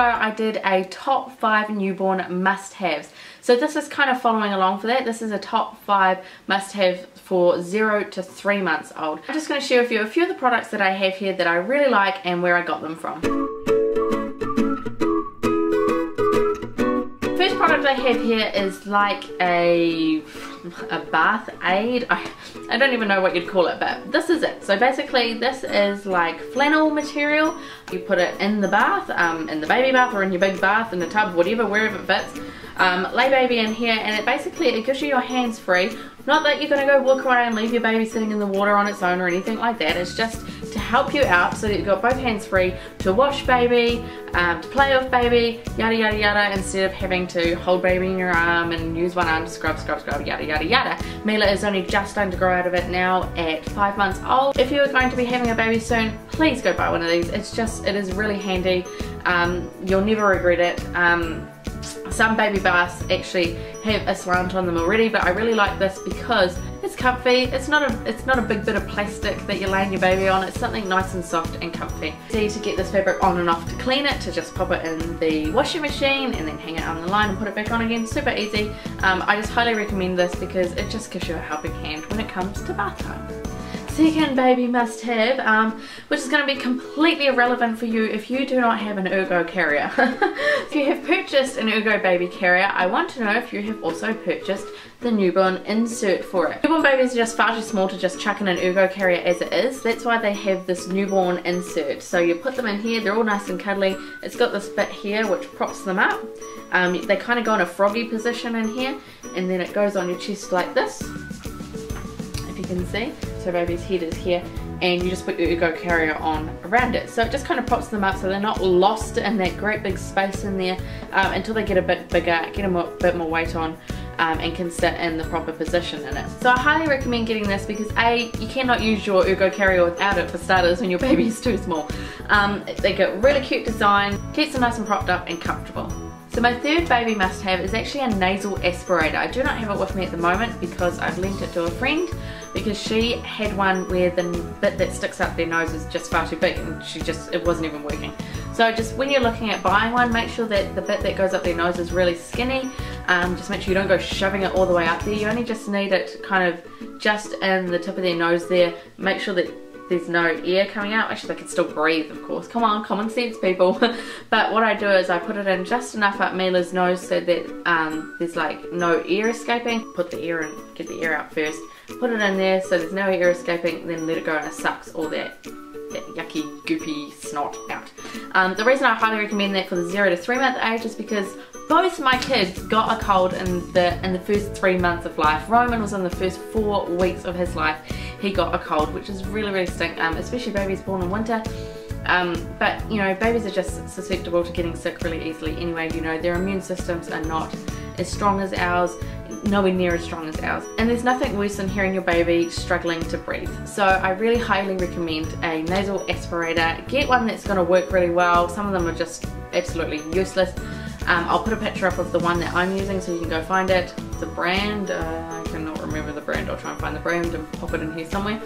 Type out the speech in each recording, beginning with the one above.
ago I did a top 5 newborn must-haves. So this is kind of following along for that. This is a top 5 must-have for 0 to 3 months old. I'm just going to share with you a few of the products that I have here that I really like and where I got them from. First product I have here is like a bath aid. I don't even know what you'd call it, but this is it. So basically this is like flannel material. You put it in the bath, in the baby bath or in your big bath, in the tub, whatever, wherever it fits. Lay baby in here, and it gives you your hands free. Not that you're going to go walk around and leave your baby sitting in the water on its own or anything like that. It's just to help you out so that you've got both hands free to wash baby, to play with baby, yada yada yada, instead of having to hold baby in your arm and use one arm to scrub, yada yada yada. Mila is only just starting to grow out of it now at 5 months old. If you're going to be having a baby soon, please go buy one of these. It is really handy. You'll never regret it. Some baby baths actually have a slant on them already, but I really like this because it's comfy. It's not a big bit of plastic that you're laying your baby on. It's something nice and soft and comfy. Easy to get this fabric on and off, to clean it, to just pop it in the washing machine and then hang it on the line and put it back on again. Super easy. I just highly recommend this because it just gives you a helping hand when it comes to bath time. Second baby must have, which is going to be completely irrelevant for you if you do not have an ergo carrier. If you have purchased an ergo baby carrier, I want to know if you have also purchased the newborn insert for it. Newborn babies are just far too small to just chuck in an ergo carrier as it is. That's why they have this newborn insert. So you put them in here, they're all nice and cuddly. It's got this bit here which props them up. They kind of go in a froggy position in here, and then it goes on your chest like this, if you can see. So baby's head is here, and you just put your ergo carrier on around it. So it just kind of props them up so they're not lost in that great big space in there until they get a bit bigger, get a bit more weight on, and can sit in the proper position in it. So I highly recommend getting this because A, you cannot use your ergo carrier without it for starters when your baby is too small. They get really cute design, keeps them nice and propped up and comfortable. So my third baby must have is actually a nasal aspirator. I do not have it with me at the moment because I've lent it to a friend, because she had one where the bit that sticks up their nose is just far too big and it wasn't even working. So just when you're looking at buying one, make sure that the bit that goes up their nose is really skinny. Just make sure you don't go shoving it all the way up there. You only just need it kind of just in the tip of their nose there. Make sure that there's no air coming out. Actually, they can still breathe, of course. Come on, common sense, people. But what I do is I put it in just enough up Mila's nose so that there's like no air escaping. Put the air in, get the air out first. Put it in there so there's no air escaping, then let it go and it sucks all that yucky, goopy snot out. The reason I highly recommend that for the 0 to 3 month age is because both my kids got a cold in the first 3 months of life. Roman was in the first 4 weeks of his life. He got a cold, which is really, really stink, especially babies born in winter. But you know, babies are just susceptible to getting sick really easily anyway. You know, their immune systems are not as strong as ours, nowhere near as strong as ours. And there's nothing worse than hearing your baby struggling to breathe. So I really highly recommend a nasal aspirator. Get one that's going to work really well. Some of them are just absolutely useless. I'll put a picture up of the one that I'm using so you can go find it. The brand, I cannot remember the brand. I'll try and find the brand and pop it in here somewhere.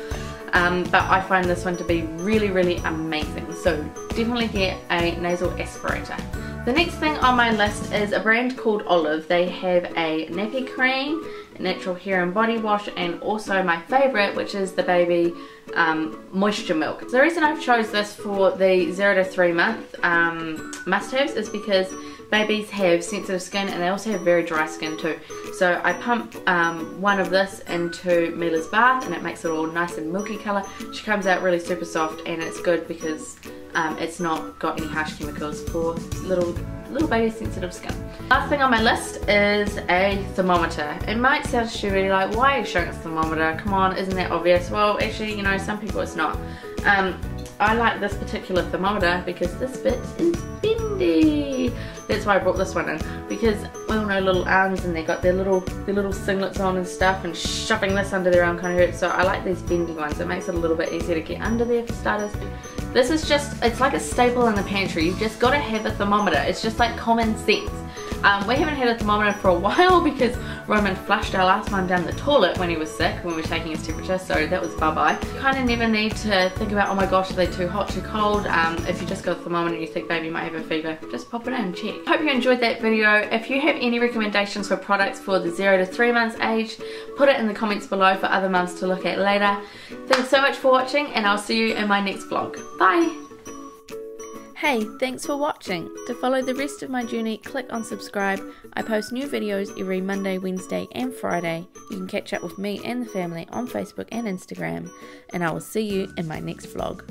But I find this one to be really, really amazing. So definitely get a nasal aspirator. The next thing on my list is a brand called Olive. They have a nappy cream, a natural hair and body wash, and also my favourite, which is the baby moisture milk. So the reason I've chose this for the 0 to 3 month must-haves is because babies have sensitive skin and they also have very dry skin too. So I pump one of this into Mila's bath and it makes it all nice and milky colour. She comes out really super soft, and it's good because it's not got any harsh chemicals for little baby sensitive skin. Last thing on my list is a thermometer. It might sound stupid, like, why are you showing us a thermometer? Come on, isn't that obvious? Well, actually, you know, some people it's not. I like this particular thermometer because this bit is bendy. That's why I brought this one in, because we all know little arms and they got their little singlets on and stuff, and shoving this under their arm kind of hurts. So I like these bendy ones. It makes it a little bit easier to get under there for starters. This is just, it's like a staple in the pantry. You've just got to have a thermometer. It's just like common sense. We haven't had a thermometer for a while because Roman flushed our last one down the toilet when he was sick, when we were taking his temperature, so that was bye-bye. You kind of never need to think about, oh my gosh, are they too hot, too cold? If you just got the thermometer and you think baby might have a fever, just pop it in and check. Hope you enjoyed that video. If you have any recommendations for products for the 0 to 3 months age, put it in the comments below for other mums to look at later. Thanks so much for watching, and I'll see you in my next vlog. Bye! Hey, thanks for watching. To follow the rest of my journey, click on subscribe. I post new videos every Monday, Wednesday and Friday. You can catch up with me and the family on Facebook and Instagram, and I will see you in my next vlog.